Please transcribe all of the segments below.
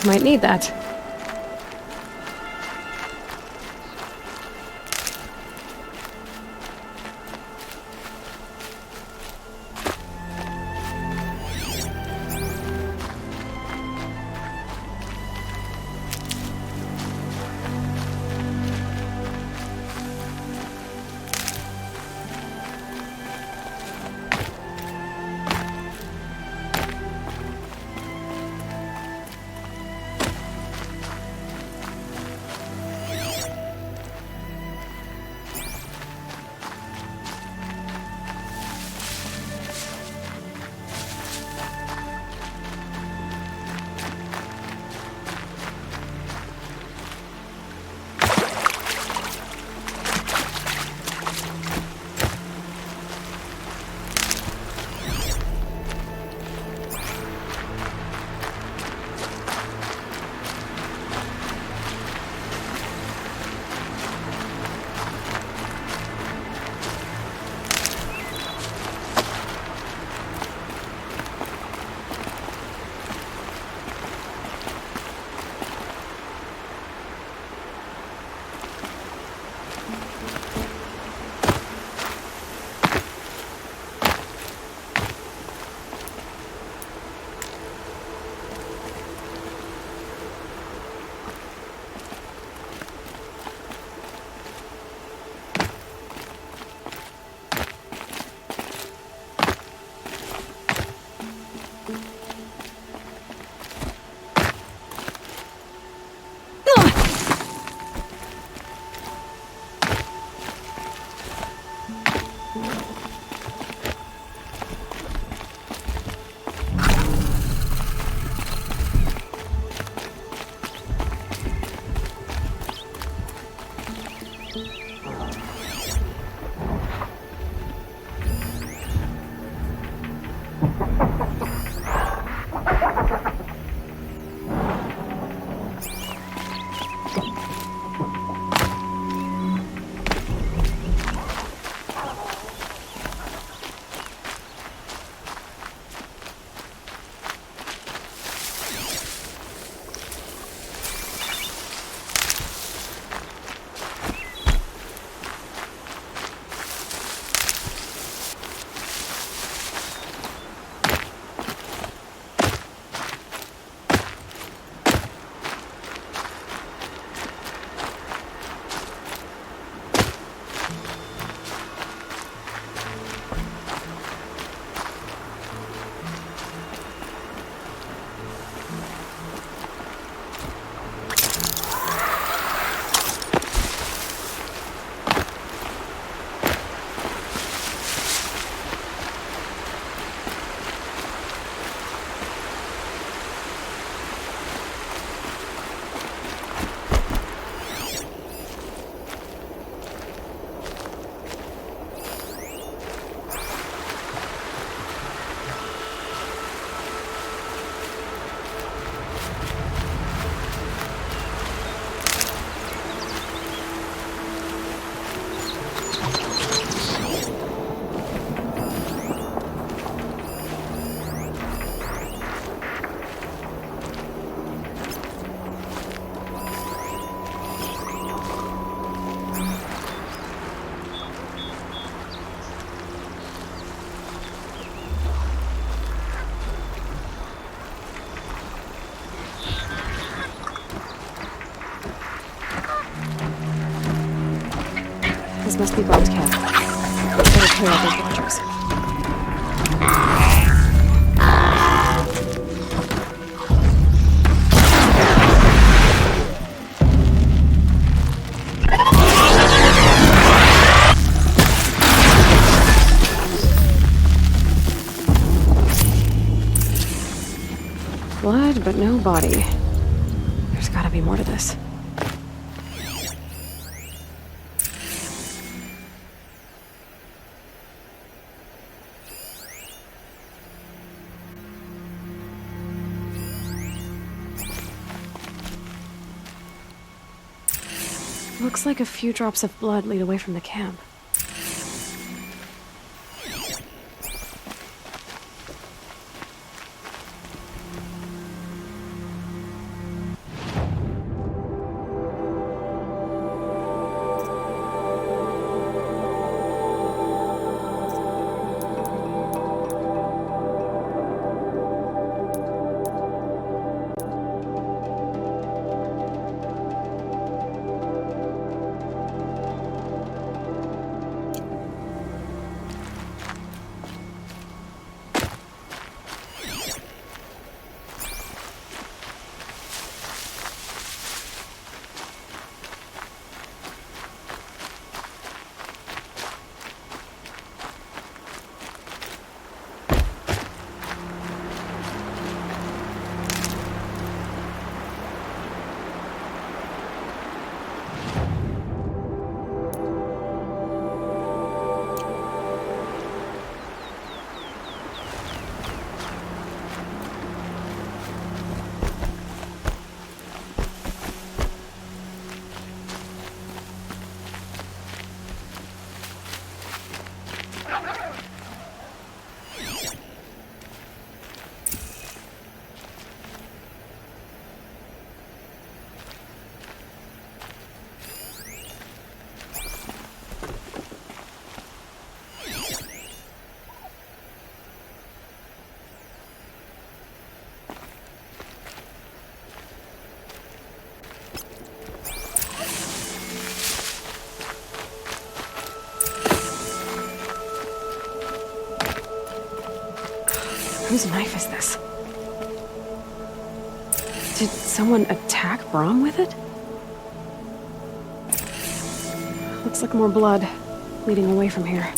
Might need that. This must be Bob's camp. Better clear out those watchers. Blood, but no body. There's gotta be more to this. Looks like a few drops of blood lead away from the camp. Whose knife is this? Did someone attack Brahm with it? Looks like more blood leading away from here.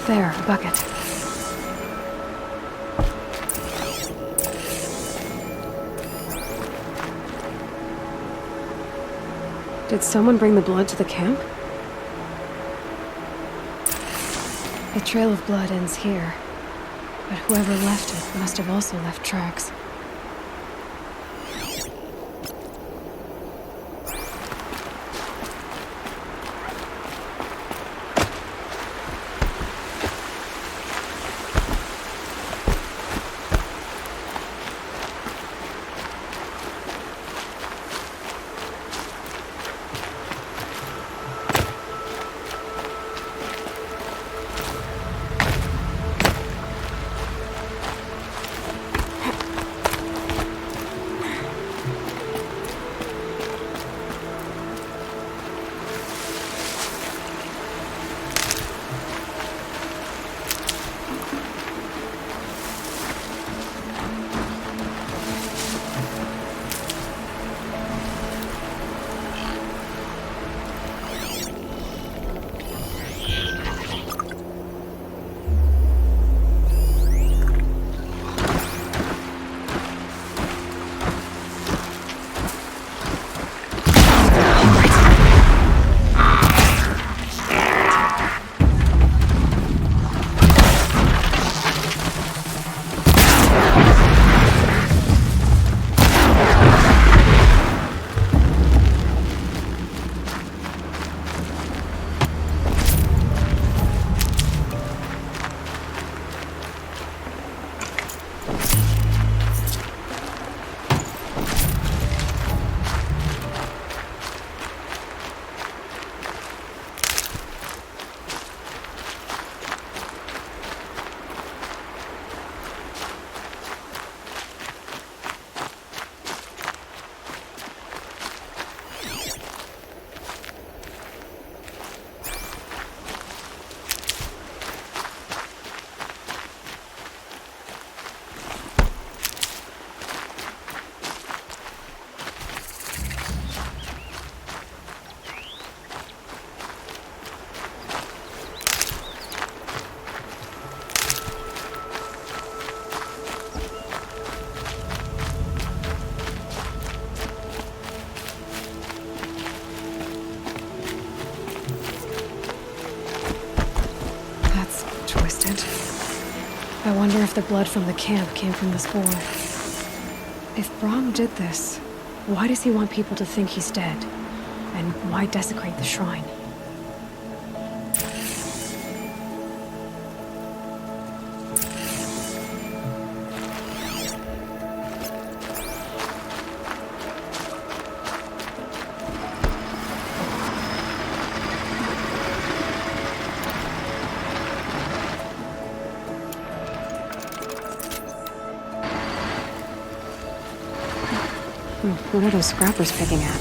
There, a bucket. Did someone bring the blood to the camp? The trail of blood ends here, but whoever left it must have also left tracks. I wonder if the blood from the camp came from this boar. If Brahm did this, why does he want people to think he's dead? And why desecrate the shrine? What are those scrappers picking at?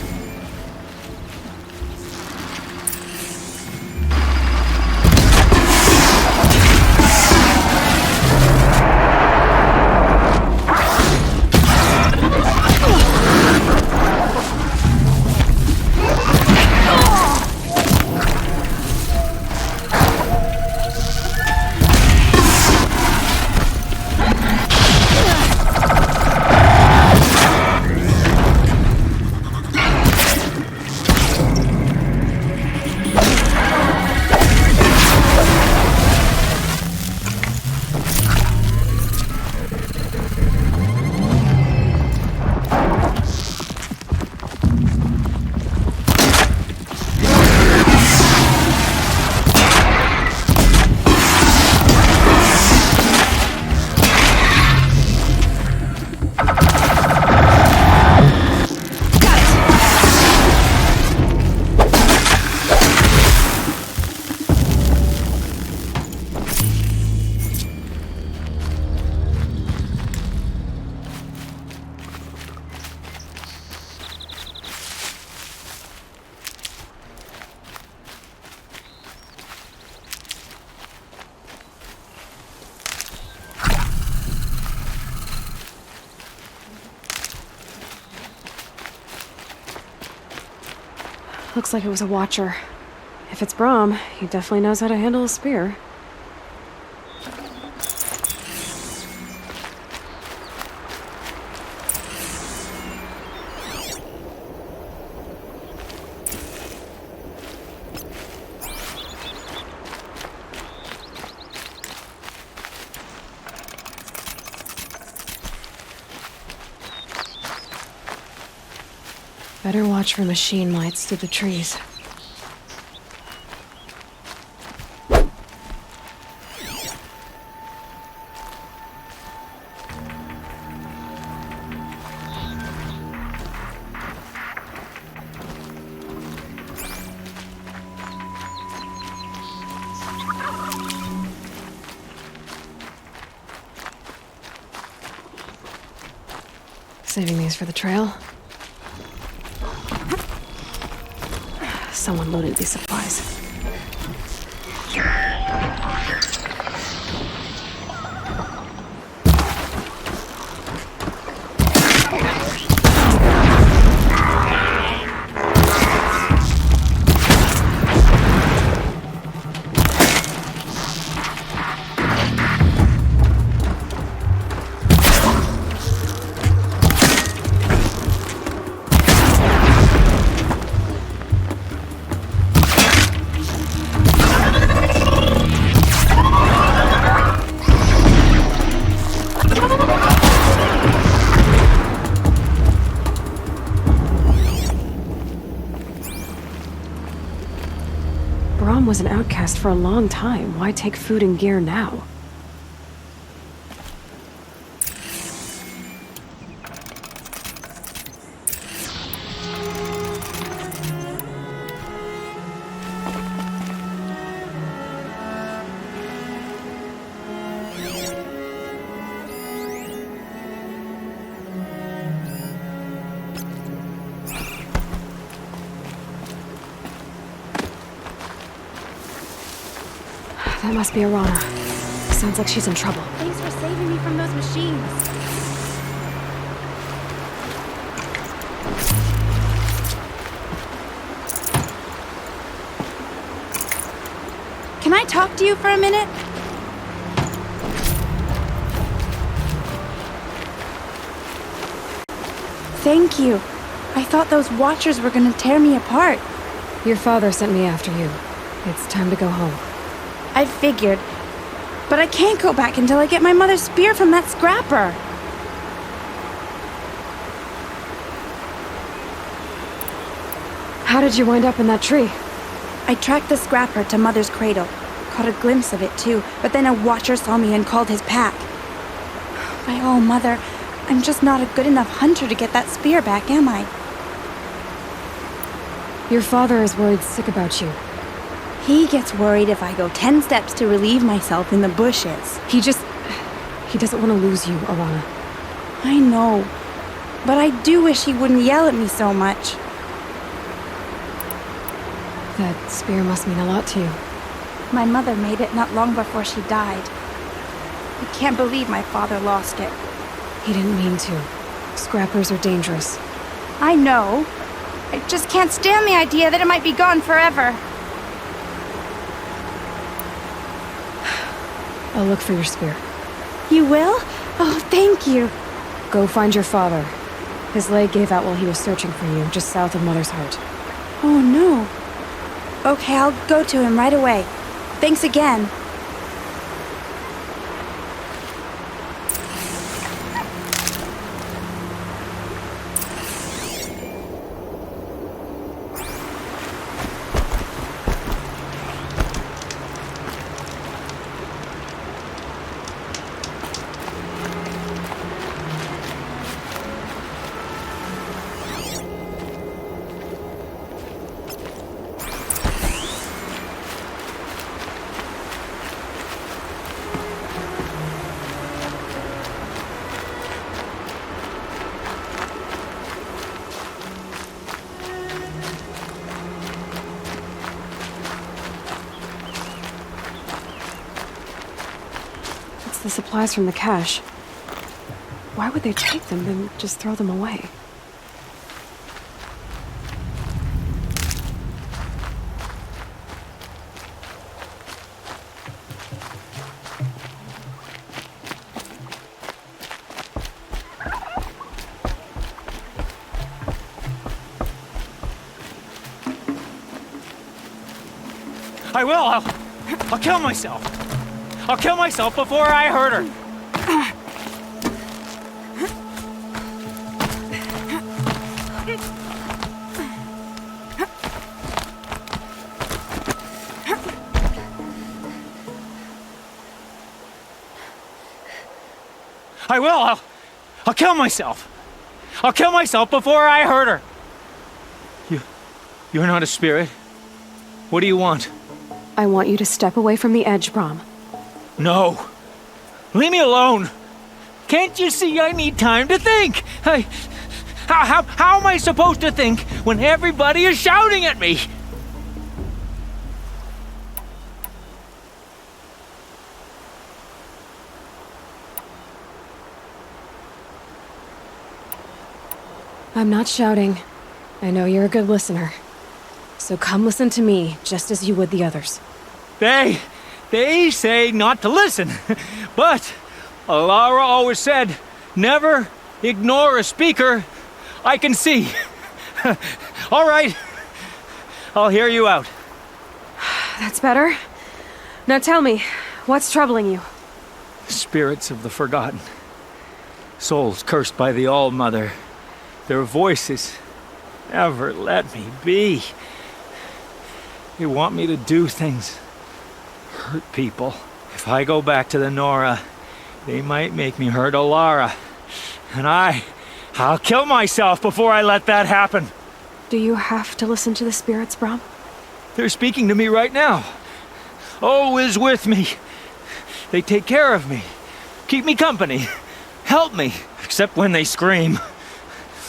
Looks like it was a watcher. If it's Brahm, he definitely knows how to handle a spear. Better watch for machine lights through the trees. Saving these for the trail. Someone loaded these supplies. Brahm was an outcast for a long time. Why take food and gear now? That must be Arana. Sounds like she's in trouble. Thanks for saving me from those machines. Can I talk to you for a minute? Thank you. I thought those watchers were gonna tear me apart. Your father sent me after you. It's time to go home. I figured. But I can't go back until I get my mother's spear from that scrapper. How did you wind up in that tree? I tracked the scrapper to Mother's cradle. Caught a glimpse of it too, but then a watcher saw me and called his pack. My oh, Mother, I'm just not a good enough hunter to get that spear back, am I? Your father is worried sick about you. He gets worried if I go 10 steps to relieve myself in the bushes. He doesn't want to lose you, Arana. I know, but I do wish he wouldn't yell at me so much. That spear must mean a lot to you. My mother made it not long before she died. I can't believe my father lost it. He didn't mean to. Scrappers are dangerous. I know. I just can't stand the idea that it might be gone forever. I'll look for your spear. You will? Oh, thank you. Go find your father. His leg gave out while he was searching for you, just south of Mother's Heart. Oh, no. Okay, I'll go to him right away. Thanks again. The supplies from the cache. Why would they take them and just throw them away? I will. I'll kill myself. I'll kill myself before I hurt her. I will. I'll kill myself. I'll kill myself before I hurt her. You're not a spirit. What do you want? I want you to step away from the edge, Brom. No. Leave me alone. Can't you see I need time to think? How am I supposed to think when everybody is shouting at me? I'm not shouting. I know you're a good listener. So come listen to me, just as you would the others. They say not to listen. But Alara always said, never ignore a speaker I can see. All right. I'll hear you out. That's better. Now tell me, what's troubling you? Spirits of the forgotten. Souls cursed by the All-Mother. Their voices never let me be. They want me to do things, hurt people. If I go back to the Nora, they might make me hurt Alara. And I'll kill myself before I let that happen. Do you have to listen to the spirits, Brom? They're speaking to me right now. O is with me. They take care of me, keep me company, help me, except when they scream.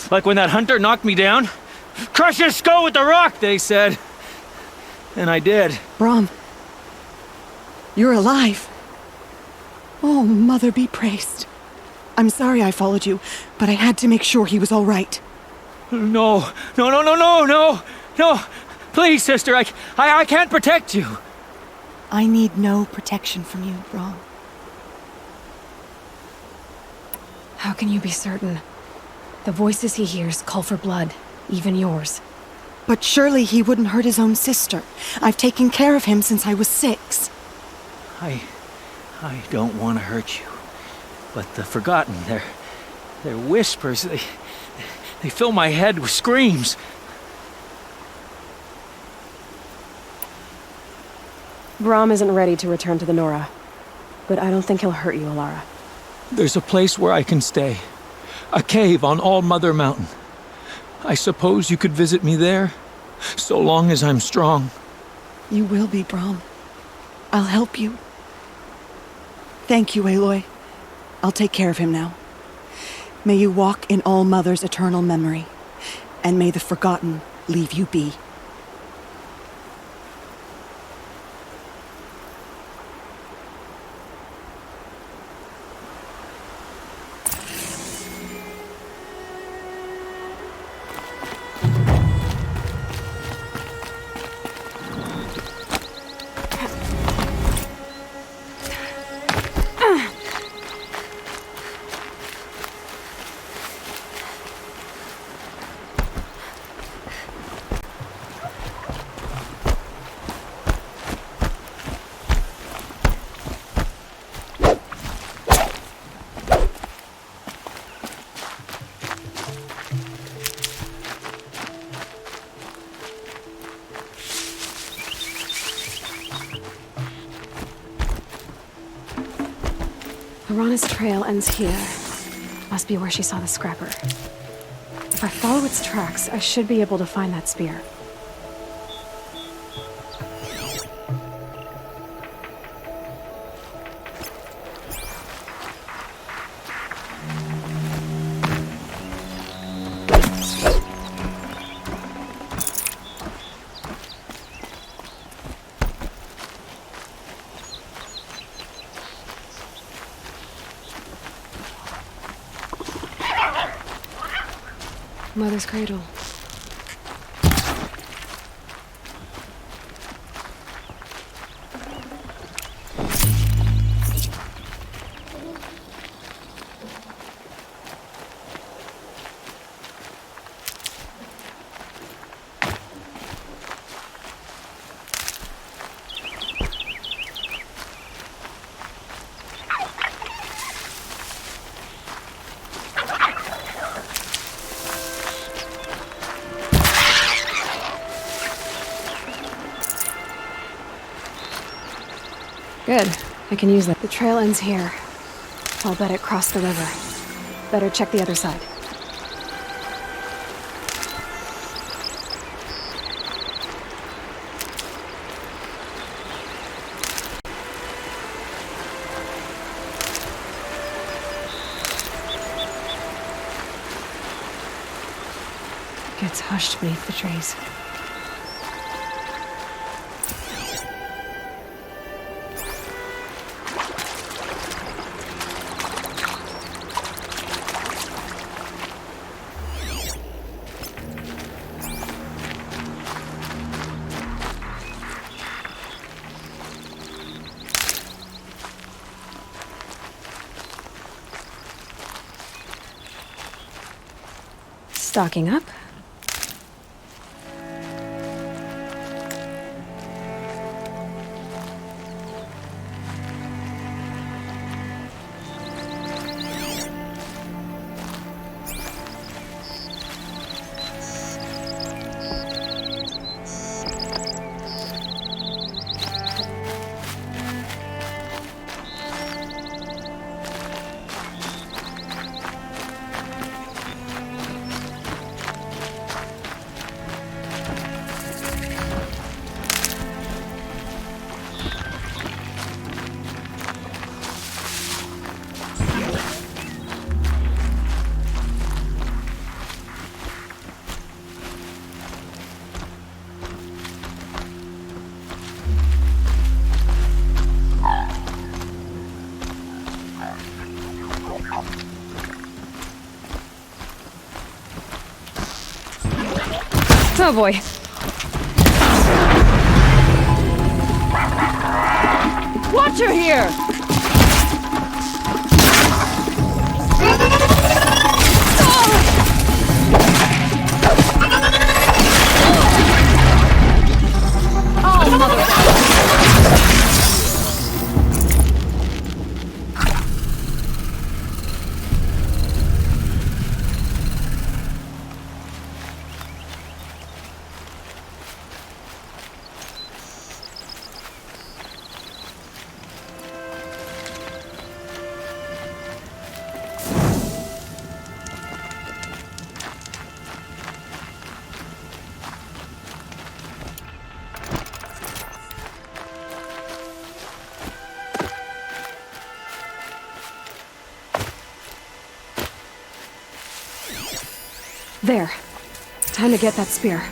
Like when that hunter knocked me down. Crush his skull with the rock, they said. And I did. Brom, you're alive. Oh, Mother be praised. I'm sorry I followed you, but I had to make sure he was all right. No. Please, sister, I can't protect you. I need no protection from you, Brom. How can you be certain? The voices he hears call for blood, even yours. But surely he wouldn't hurt his own sister. I've taken care of him since I was 6. I don't want to hurt you. But the Forgotten, their whispers, they fill my head with screams. Brom isn't ready to return to the Nora. But I don't think he'll hurt you, Alara. There's a place where I can stay. A cave on All-Mother Mountain. I suppose you could visit me there, so long as I'm strong. You will be, Brom. I'll help you. Thank you, Aloy. I'll take care of him now. May you walk in All-Mother's eternal memory, and may the Forgotten leave you be. Arana's trail ends here. Must be where she saw the scrapper. If I follow its tracks, I should be able to find that spear. Mother's cradle. Good. I can use that. The trail ends here. I'll bet it crossed the river. Better check the other side. It gets hushed beneath the trees. Stocking up. Oh boy. Watcher here! Oh, mother! There. Time to get that spear.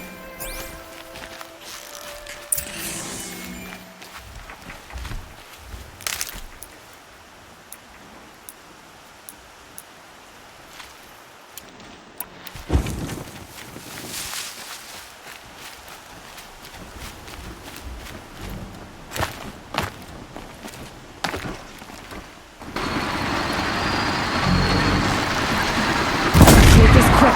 Make this quick.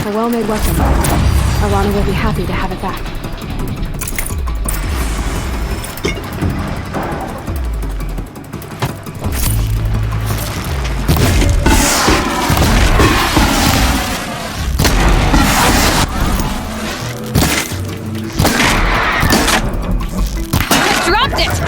A well-made weapon. Alana will be happy to have it back. Dropped it!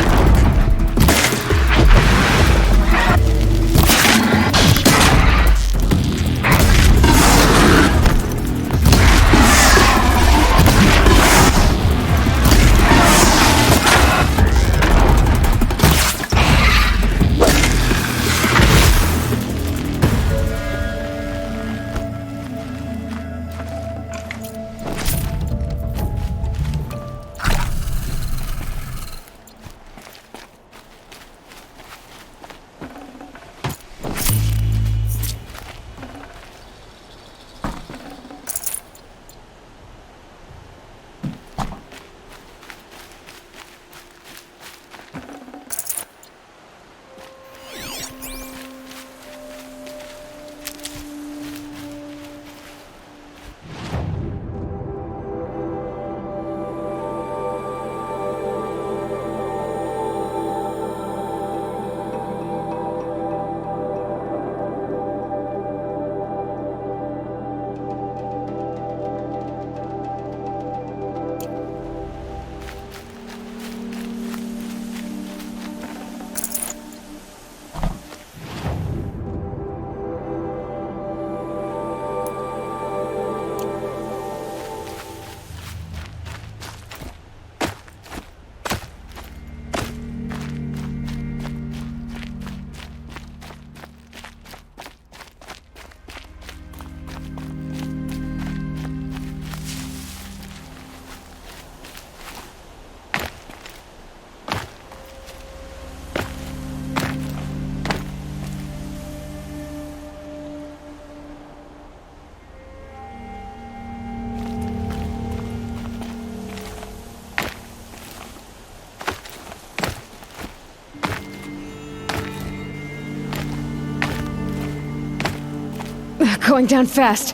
going down fast.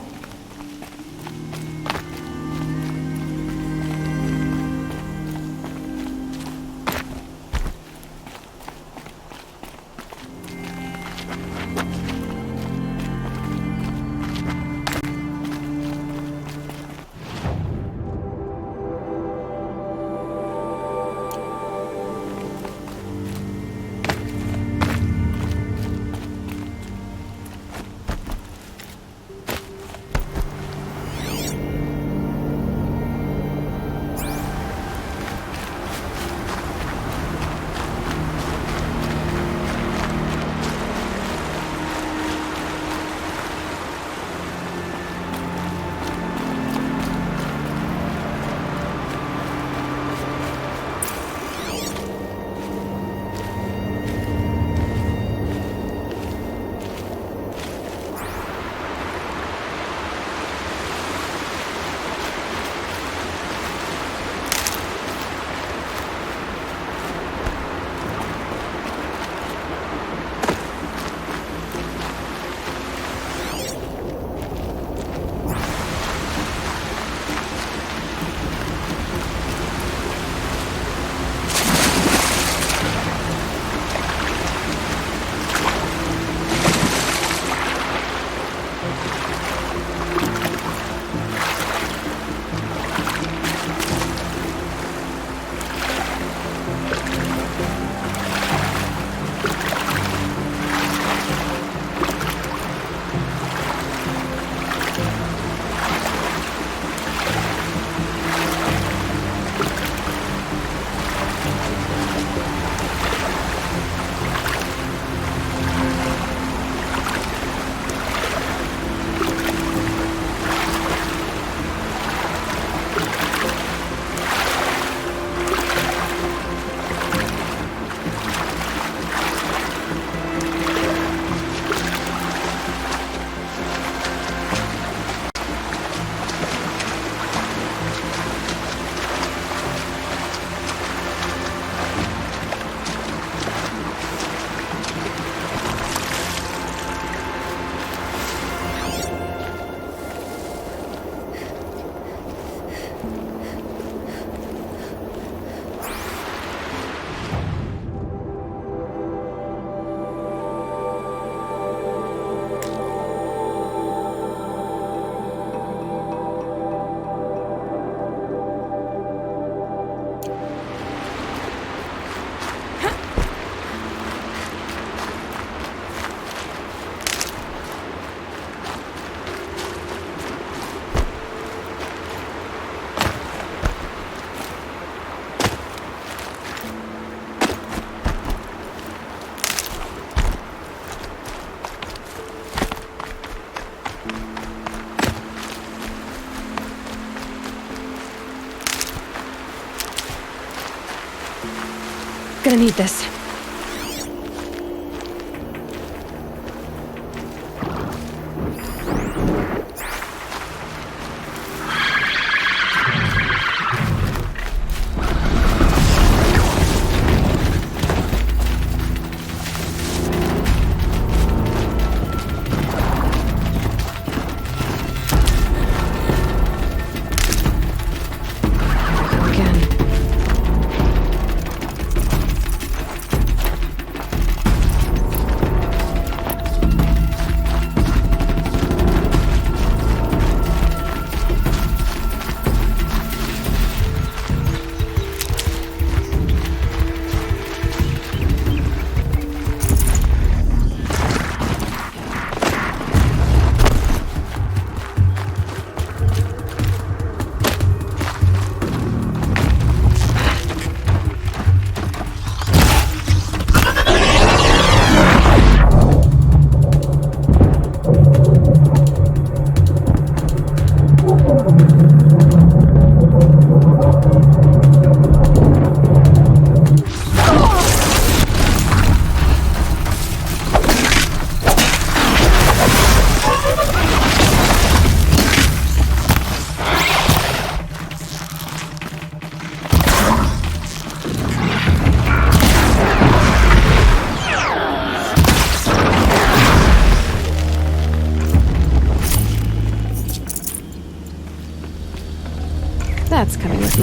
Gonna need this.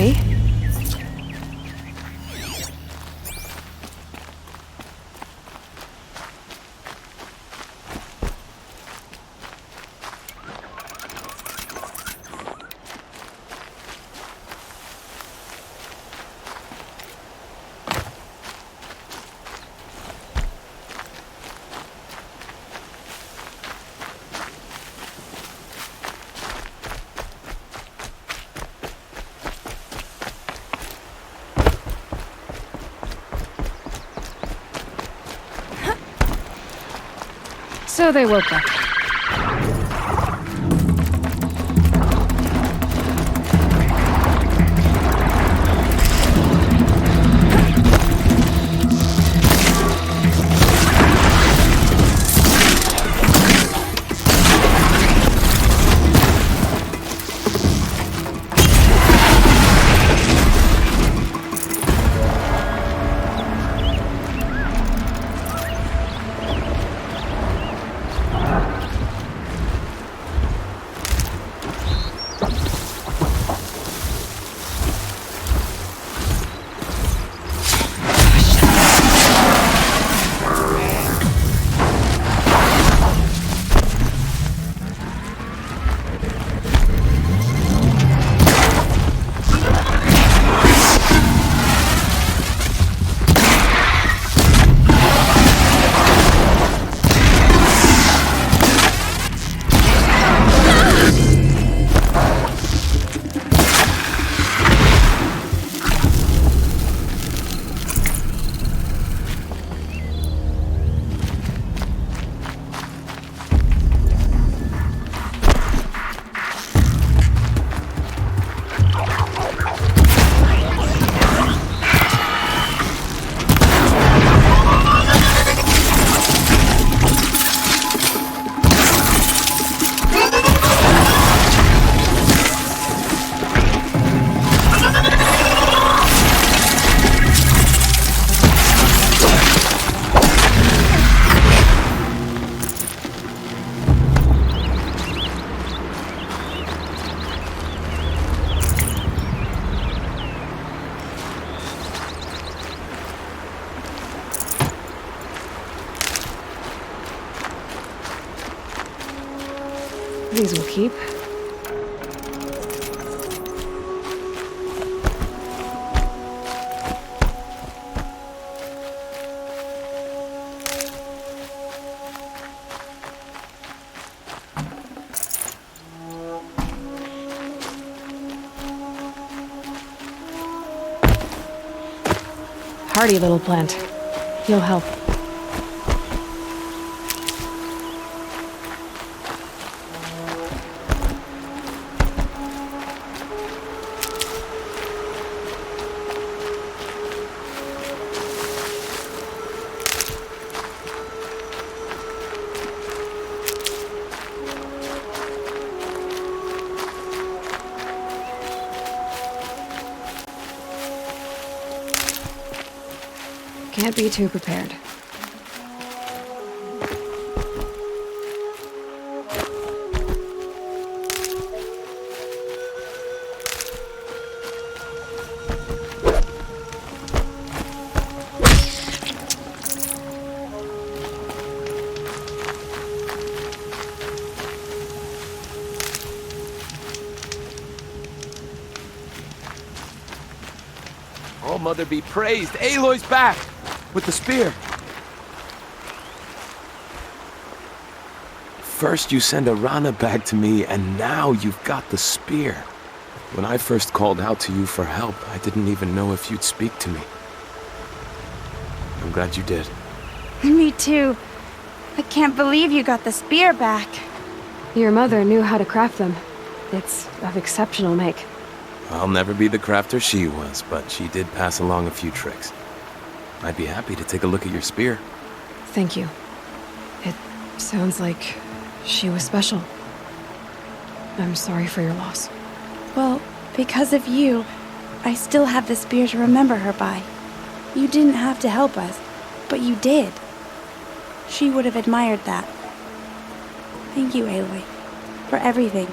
me. So they woke up. These will keep. Hardy little plant. You'll help. Can't be too prepared. All Mother be praised. Aloy's back! With the spear. First you send Arana back to me, and now you've got the spear. When I first called out to you for help, I didn't even know if you'd speak to me. I'm glad you did. Me too. I can't believe you got the spear back. Your mother knew how to craft them. It's of exceptional make. I'll never be the crafter she was, but she did pass along a few tricks. I'd be happy to take a look at your spear. Thank you. It sounds like she was special. I'm sorry for your loss. Well, because of you, I still have the spear to remember her by. You didn't have to help us, but you did. She would have admired that. Thank you, Aloy, for everything.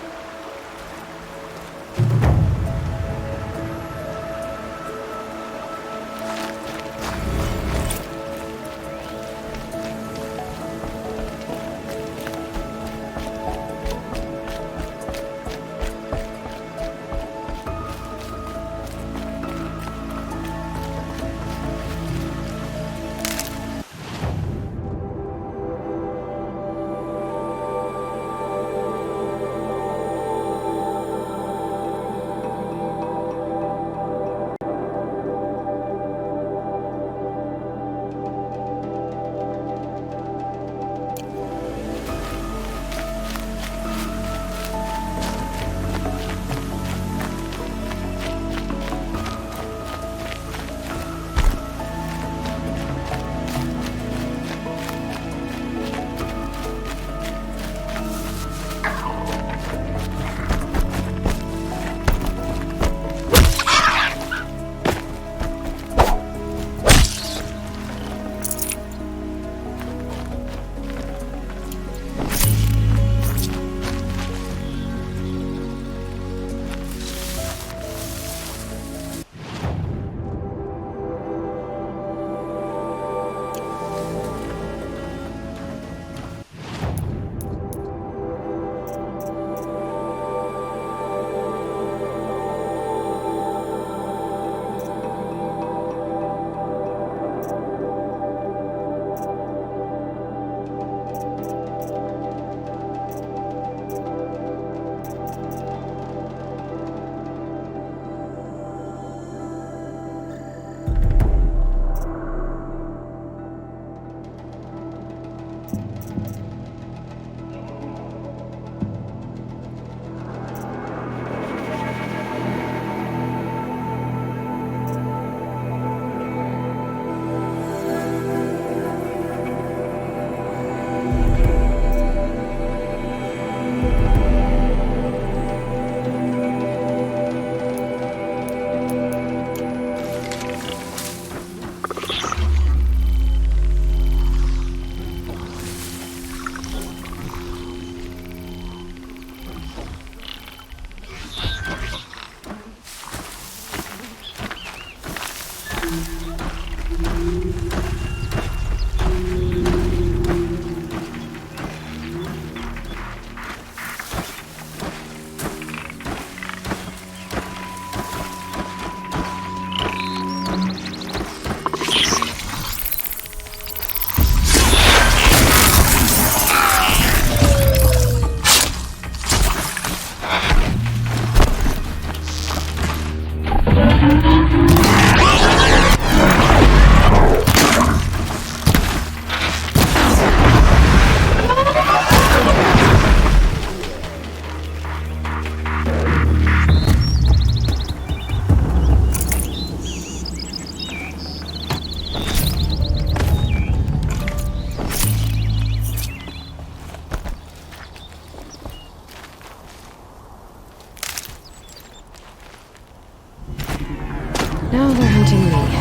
Now they're hunting me.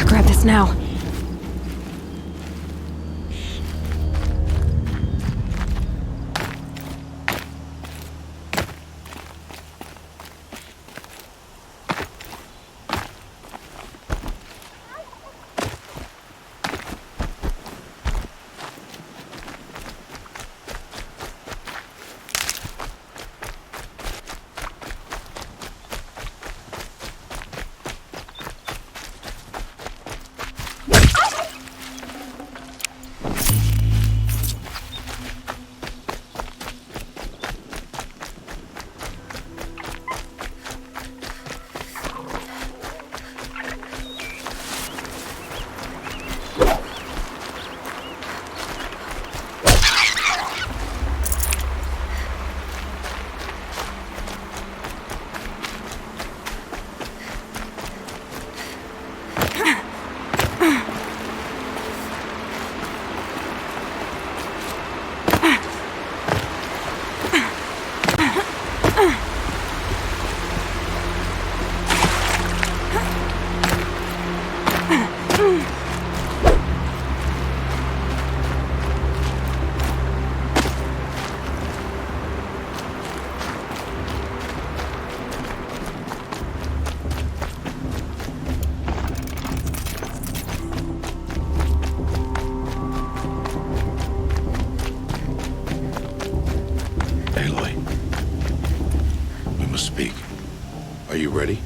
Grab this now. Aloy, we must speak. Are you ready?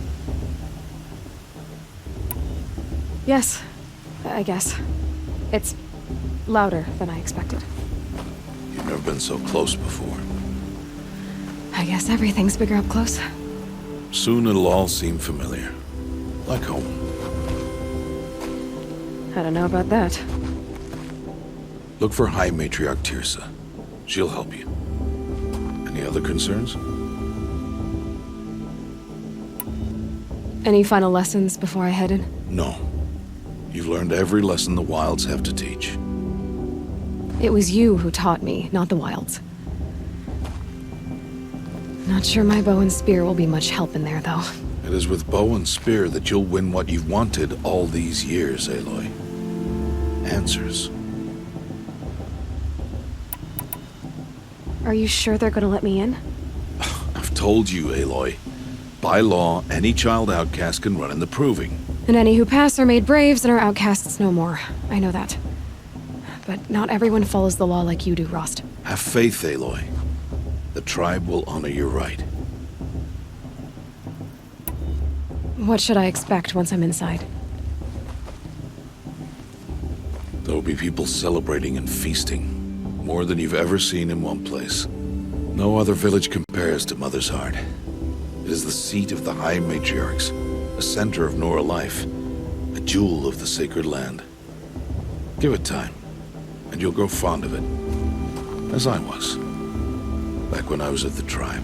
Yes, I guess. It's louder than I expected. You've never been so close before. I guess everything's bigger up close. Soon it'll all seem familiar. Like home. I don't know about that. Look for High Matriarch Tirsa. She'll help you. Any other concerns? Any final lessons before I head in? No. You've learned every lesson the Wilds have to teach. It was you who taught me, not the Wilds. Not sure my bow and spear will be much help in there, though. It is with bow and spear that you'll win what you've wanted all these years, Aloy. Answers. Are you sure they're gonna let me in? I've told you, Aloy. By law, any child outcast can run in the Proving. And any who pass are made braves and are outcasts no more. I know that. But not everyone follows the law like you do, Rost. Have faith, Aloy. The tribe will honor your right. What should I expect once I'm inside? There will be people celebrating and feasting. More than you've ever seen in one place. No other village compares to Mother's Heart. It is the seat of the High Matriarchs, a center of Nora life, a jewel of the sacred land. Give it time, and you'll grow fond of it. As I was, back when I was at the tribe.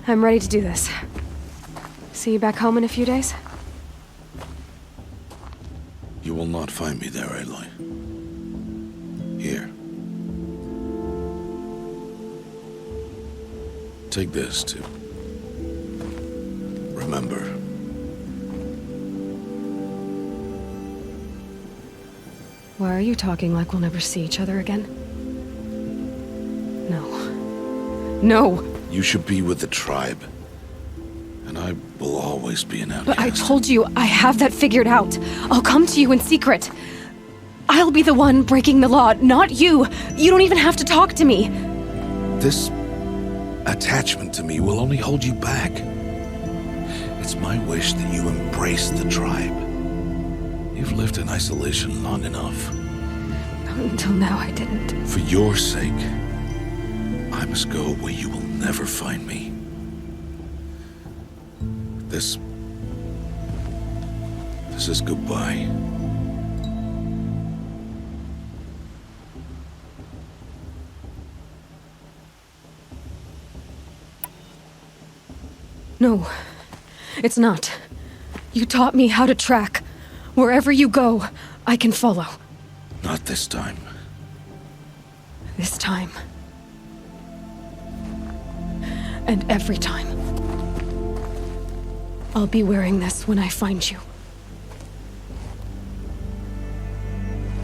I'm ready to do this. See you back home in a few days? You will not find me there, Aloy. Here. Take this, too. Remember. Why are you talking like we'll never see each other again? No. No! You should be with the tribe. And I will always be an outcast. But I told you, I have that figured out. I'll come to you in secret. I'll be the one breaking the law, not you. You don't even have to talk to me. This attachment to me will only hold you back. It's my wish that you embrace the tribe. You've lived in isolation long enough. Until now, I didn't. For your sake, I must go where you will never find me. This is goodbye. No, it's not. You taught me how to track. Wherever you go, I can follow. Not this time. This time. And every time. I'll be wearing this when I find you.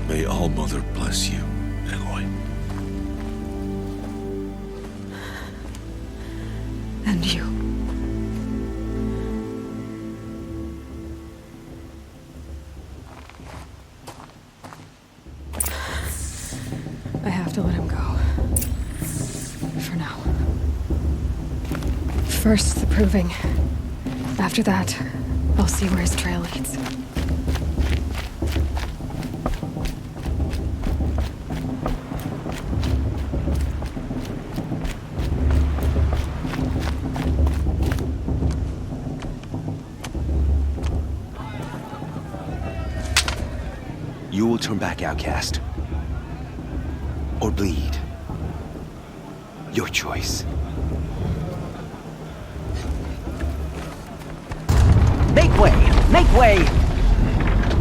May All Mother bless you, Aloy. And you. I have to let him go. For now. First, the proving. After that, I'll see where his trail leads. You will turn back, outcast. Or bleed. Your choice. Make way! Make way!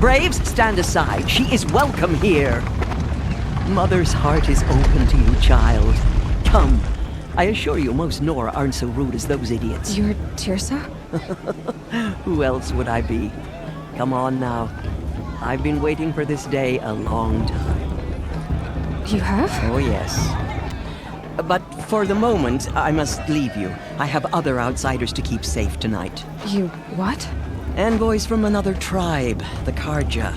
Braves, stand aside. She is welcome here. Mother's heart is open to you, child. Come. I assure you, most Nora aren't so rude as those idiots. You're Teersa? Who else would I be? Come on now. I've been waiting for this day a long time. You have? Oh, yes. But for the moment, I must leave you. I have other outsiders to keep safe tonight. You what? Envoys from another tribe, the Carja.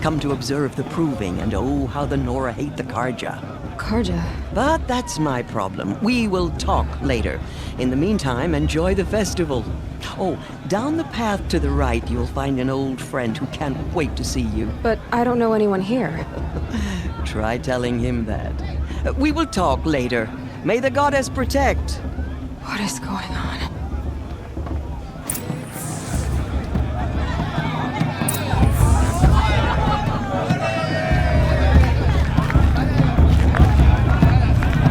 Come to observe the proving, and oh, how the Nora hate the Carja. Carja? But that's my problem. We will talk later. In the meantime, enjoy the festival. Oh, down the path to the right, you'll find an old friend who can't wait to see you. But I don't know anyone here. Try telling him that. We will talk later. May the goddess protect. What is going on?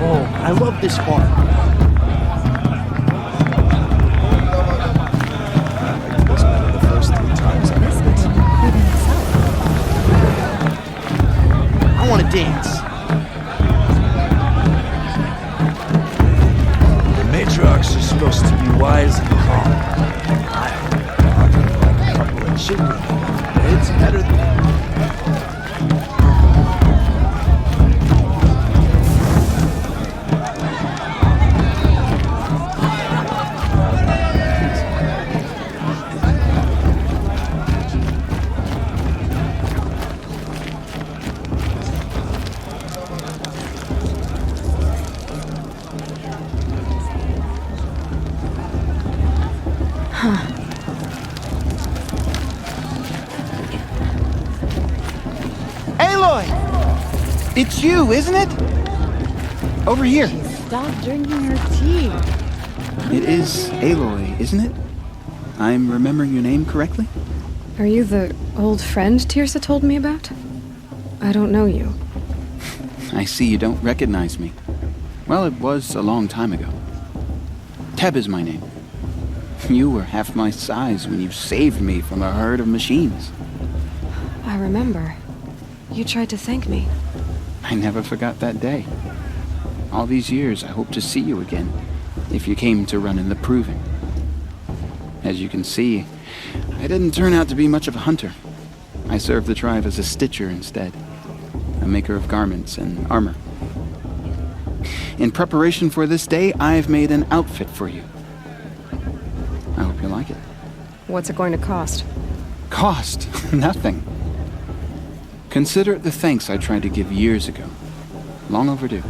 Oh, I love this part. This one of the first 3 times I've ever listened. I want to dance. The matriarchs are supposed to be wise and calm. I'm like a couple of children. It's better than... It's you, isn't it? Over here. Stop drinking her tea. It is Aloy, isn't it? I'm remembering your name correctly? Are you the old friend Tirsa told me about? I don't know you. I see you don't recognize me. Well, it was a long time ago. Teb is my name. You were half my size when you saved me from a herd of machines. I remember. You tried to thank me. I never forgot that day. All these years, I hope to see you again, if you came to run in the Proving. As you can see, I didn't turn out to be much of a hunter. I served the tribe as a stitcher instead, a maker of garments and armor. In preparation for this day, I've made an outfit for you. I hope you like it. What's it going to cost? Cost? Nothing. Consider it the thanks I tried to give years ago. Long overdue.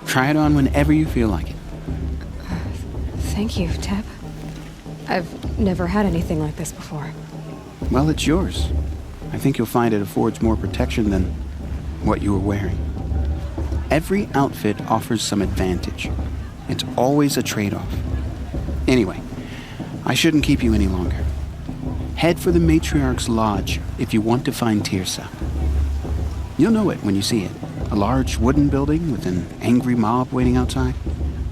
Try it on whenever you feel like it. Thank you, Teb. I've never had anything like this before. Well, it's yours. I think you'll find it affords more protection than what you were wearing. Every outfit offers some advantage. It's always a trade-off. Anyway, I shouldn't keep you any longer. Head for the Matriarch's Lodge if you want to find Tirsa. You'll know it when you see it. A large wooden building with an angry mob waiting outside.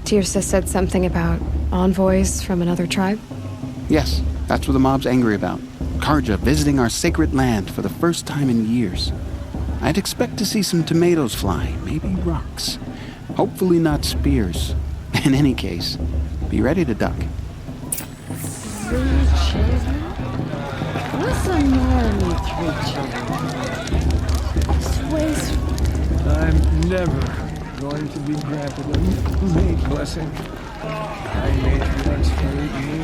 Tirsa said something about envoys from another tribe? Yes, that's what the mob's angry about. Carja visiting our sacred land for the first time in years. I'd expect to see some tomatoes fly, maybe rocks. Hopefully not spears. In any case, be ready to duck. 3 children? Listen more, me 3 children. This way's... I'm never going to be granted a maid blessing. My matriarchs hate me.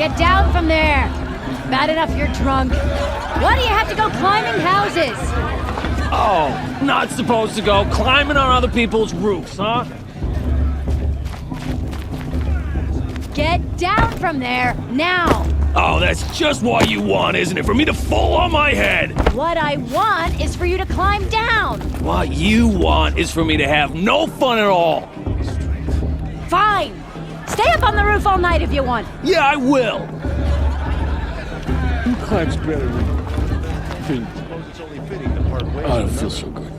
Get down from there! Bad enough you're drunk. Why do you have to go climbing houses? Oh, not supposed to go climbing on other people's roofs, huh? Get down from there, now! Oh, that's just what you want, isn't it? For me to fall on my head! What I want is for you to climb down! What you want is for me to have no fun at all! Fine! Stay up on the roof all night if you want! Yeah, I will! Who climbs better than Finn? I don't feel so good.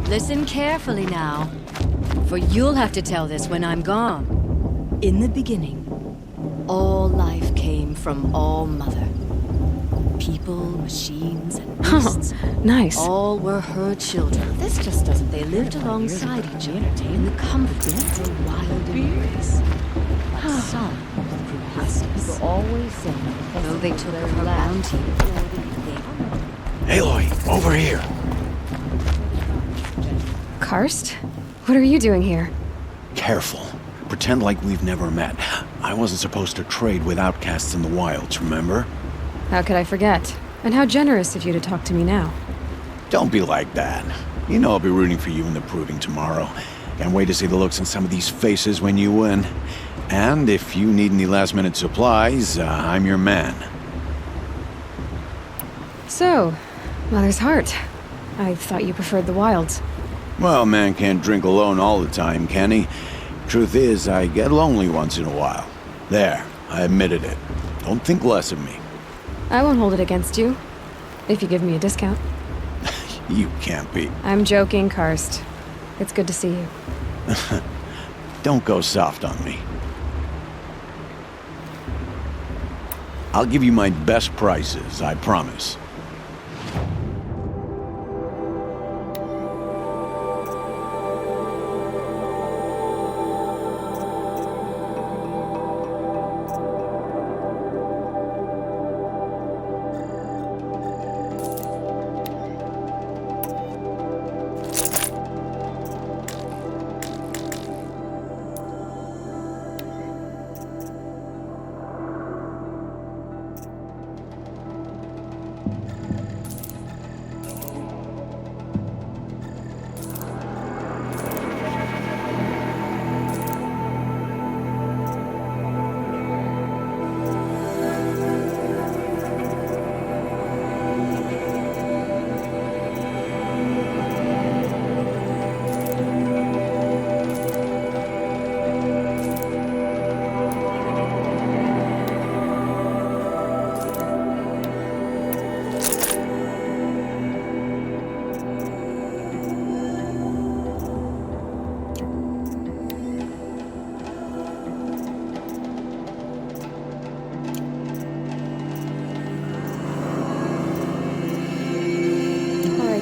Listen carefully now, for you'll have to tell this when I'm gone. In the beginning, all life came from All Mother. People, machines, and beasts. Nice. All were her children. This just doesn't. They lived alongside each other in the comfort of a wild embrace. But some grew restless. People always say, though they took her bounty, Aloy, over here. Karst? What are you doing here? Careful. Pretend like we've never met. I wasn't supposed to trade with outcasts in the wilds, remember? How could I forget? And how generous of you to talk to me now. Don't be like that. You know I'll be rooting for you in the proving tomorrow. Can't wait to see the looks on some of these faces when you win. And if you need any last-minute supplies, I'm your man. So, Mother's Heart. I thought you preferred the wilds. Well, man can't drink alone all the time, can he? Truth is, I get lonely once in a while. There, I admitted it. Don't think less of me. I won't hold it against you. If you give me a discount. You can't be. I'm joking, Karst. It's good to see you. Don't go soft on me. I'll give you my best prices, I promise.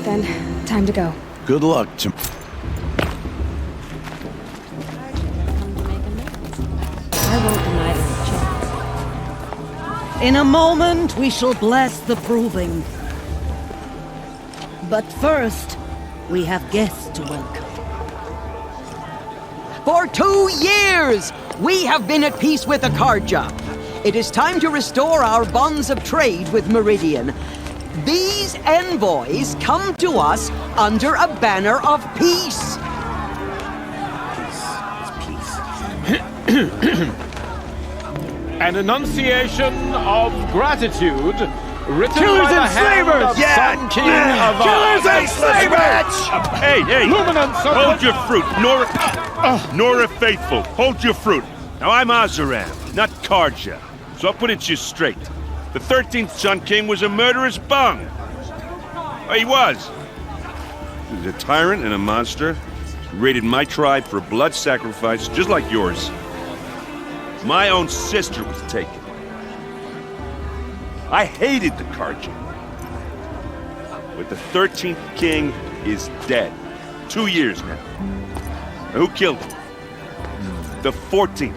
Then, time to go. Good luck to... I won't deny them a chance. In a moment, we shall bless the proving. But first, we have guests to welcome. For 2 years, we have been at peace with Akarja. It is time to restore our bonds of trade with Meridian. These envoys come to us under a banner of peace. An enunciation of gratitude written Killers by the and hand slavers! of Yeah! Sun King Yeah! of Killers and slavers! Hey! Luminance of Hold your fruit, Nora Faithful. Hold your fruit. Now I'm Oseram, not Karja. So I'll put it to you straight. The 13th Sun King was a murderous bung. Oh, he was. He was a tyrant and a monster. He raided my tribe for blood sacrifice, just like yours. My own sister was taken. I hated the Karja. But the 13th King is dead. 2 years now. Now, who killed him? The 14th.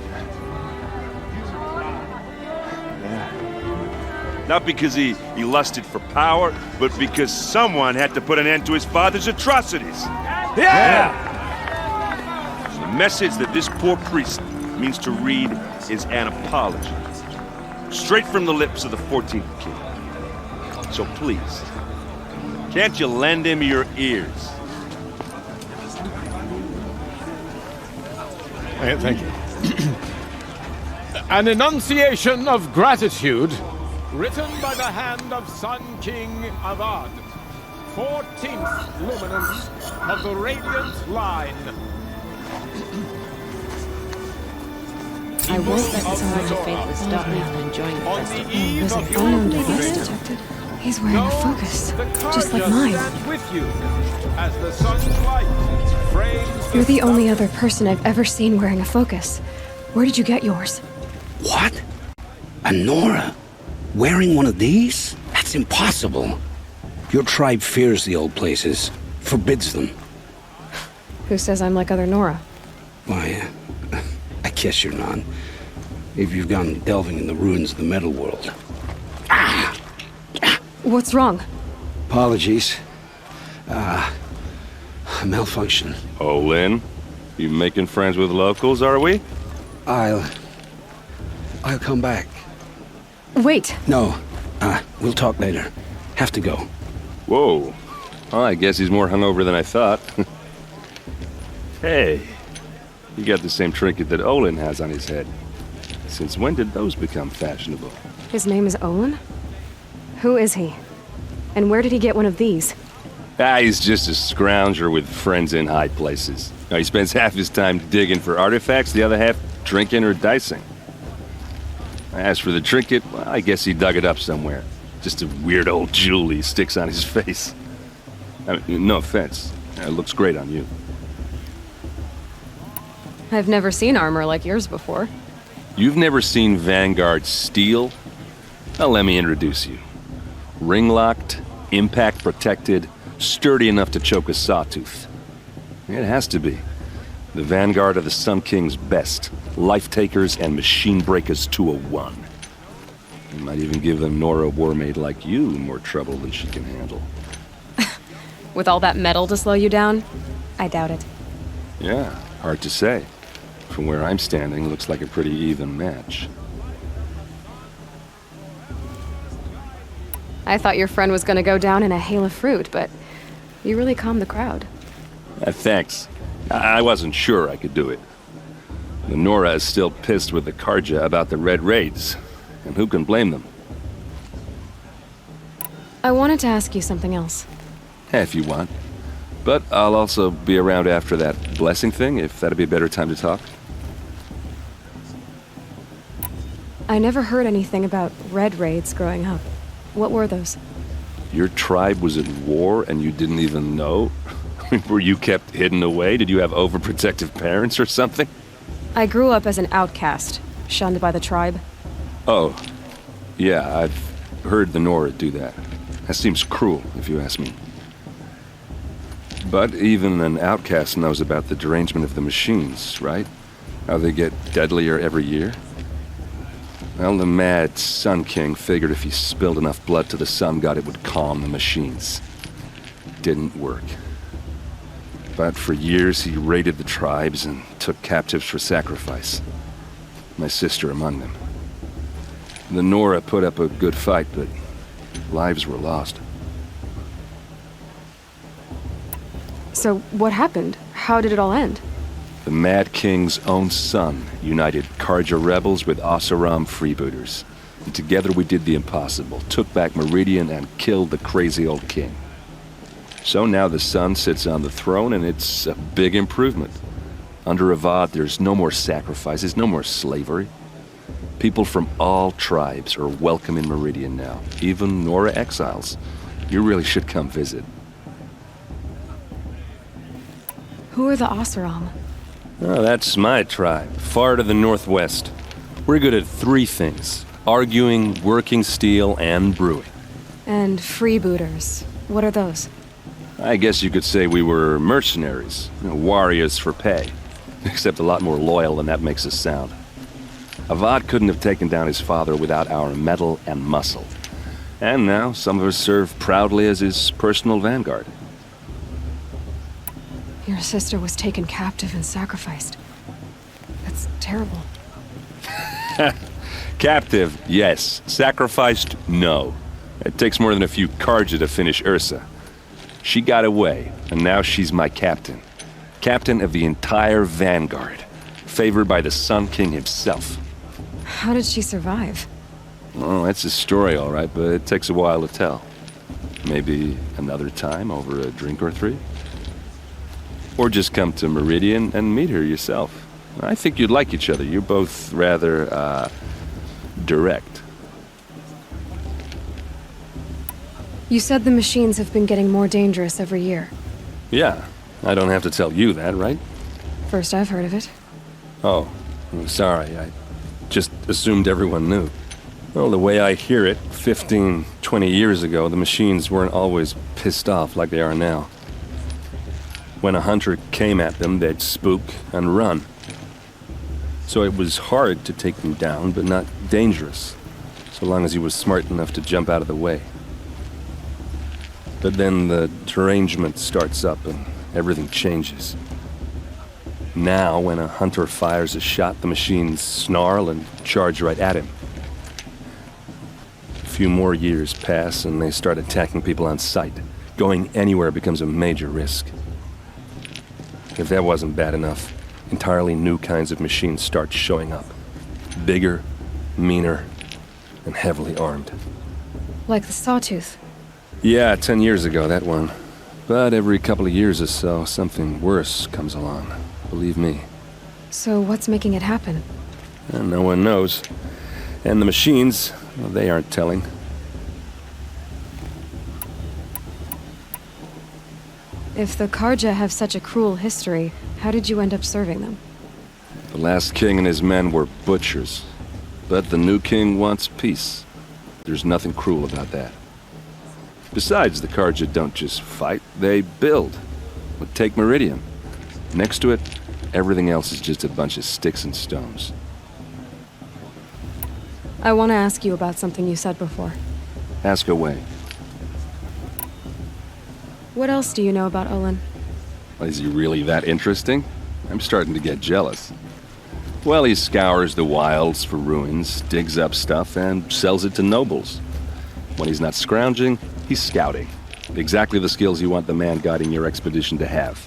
Not because he lusted for power, but because someone had to put an end to his father's atrocities. Yeah! message that this poor priest means to read is an apology. Straight from the lips of the 14th king. So please, can't you lend him your ears? Thank you. An enunciation of gratitude written by the hand of Sun King Avad, 14th luminance of the Radiant Line. I won't let this hard to faithless stop me from enjoying the festival. There's an unknown device detected. He's wearing a focus, just like mine. With you as the sun's light frames. You're the only other person I've ever seen wearing a focus. Where did you get yours? What? A Nora? Wearing one of these? That's impossible. Your tribe fears the old places, forbids them. Who says I'm like other Nora? Why, I guess you're not. If you've gone delving in the ruins of the metal world. What's wrong? Apologies. Malfunction. Oh, Lynn? You making friends with locals, are we? I'll come back. Wait. No. We'll talk later. Have to go. Whoa. Well, I guess he's more hungover than I thought. Hey. You got the same trinket that Olin has on his head. Since when did those become fashionable? His name is Olin? Who is he? And where did he get one of these? He's just a scrounger with friends in high places. Now, he spends half his time digging for artifacts, the other half drinking or dicing. As for the trinket, well, I guess he dug it up somewhere. Just a weird old jewel he sticks on his face. I mean, no offense. It looks great on you. I've never seen armor like yours before. You've never seen Vanguard steel? Well, let me introduce you. Ring-locked, impact-protected, sturdy enough to choke a sawtooth. It has to be. The Vanguard of the Sun King's best. Life-takers and machine-breakers to a one. You might even give them Nora Warmaid like you more trouble than she can handle. With all that metal to slow you down? I doubt it. Yeah, hard to say. From where I'm standing, looks like a pretty even match. I thought your friend was gonna go down in a hail of fruit, but you really calmed the crowd. Thanks. I wasn't sure I could do it. The Nora is still pissed with the Karja about the Red Raids, and who can blame them? I wanted to ask you something else. If you want. But I'll also be around after that blessing thing, if that'd be a better time to talk. I never heard anything about Red Raids growing up. What were those? Your tribe was at war and you didn't even know? Were you kept hidden away? Did you have overprotective parents or something? I grew up as an outcast, shunned by the tribe. Oh, yeah, I've heard the Nora do that. That seems cruel, if you ask me. But even an outcast knows about the derangement of the machines, right? How they get deadlier every year? Well, the mad Sun King figured if he spilled enough blood to the Sun God, it would calm the machines. Didn't work. But for years, he raided the tribes and took captives for sacrifice. My sister among them. The Nora put up a good fight, but lives were lost. So what happened? How did it all end? The Mad King's own son united Karja rebels with Oseram freebooters. And together we did the impossible, took back Meridian and killed the crazy old king. So now the Sun sits on the throne and it's a big improvement. Under Avad, there's no more sacrifices, no more slavery. People from all tribes are welcome in Meridian now, even Nora exiles. You really should come visit. Who are the Oseram? Oh, that's my tribe, far to the northwest. We're good at three things: arguing, working steel, and brewing. And freebooters. What are those? I guess you could say we were mercenaries, warriors for pay. Except a lot more loyal than that makes us sound. Avad couldn't have taken down his father without our metal and muscle. And now some of us serve proudly as his personal vanguard. Your sister was taken captive and sacrificed. terrible. Captive, yes. Sacrificed, no. It takes more than a few Carja to finish Ursa. She got away, and now she's my captain. Captain of the entire Vanguard. Favored by the Sun King himself. How did she survive? Oh, that's a story, all right, but it takes a while to tell. Maybe another time over a drink or three? Or just come to Meridian and meet her yourself. I think you'd like each other. You're both rather, direct. You said the machines have been getting more dangerous every year. Yeah, I don't have to tell you that, right? First I've heard of it. Oh, I'm sorry. I just assumed everyone knew. Well, the way I hear it, 15, 20 years ago, the machines weren't always pissed off like they are now. When a hunter came at them, they'd spook and run. So it was hard to take them down, but not dangerous, so long as he was smart enough to jump out of the way. But then the derangement starts up and everything changes. Now, when a hunter fires a shot, the machines snarl and charge right at him. A few more years pass and they start attacking people on sight. Going anywhere becomes a major risk. If that wasn't bad enough, entirely new kinds of machines start showing up. Bigger, meaner, and heavily armed. Like the Sawtooth. Yeah, 10 years ago, that one. But every couple of years or so, something worse comes along. Believe me. So what's making it happen? And no one knows. And the machines, well, they aren't telling. If the Carja have such a cruel history, how did you end up serving them? The last king and his men were butchers. But the new king wants peace. There's nothing cruel about that. Besides, the Carja don't just fight, they build. Well, take Meridian. Next to it, everything else is just a bunch of sticks and stones. I want to ask you about something you said before. Ask away. What else do you know about Olin? Is he really that interesting? I'm starting to get jealous. Well, he scours the wilds for ruins, digs up stuff, and sells it to nobles. When he's not scrounging, he's scouting. Exactly the skills you want the man guiding your expedition to have.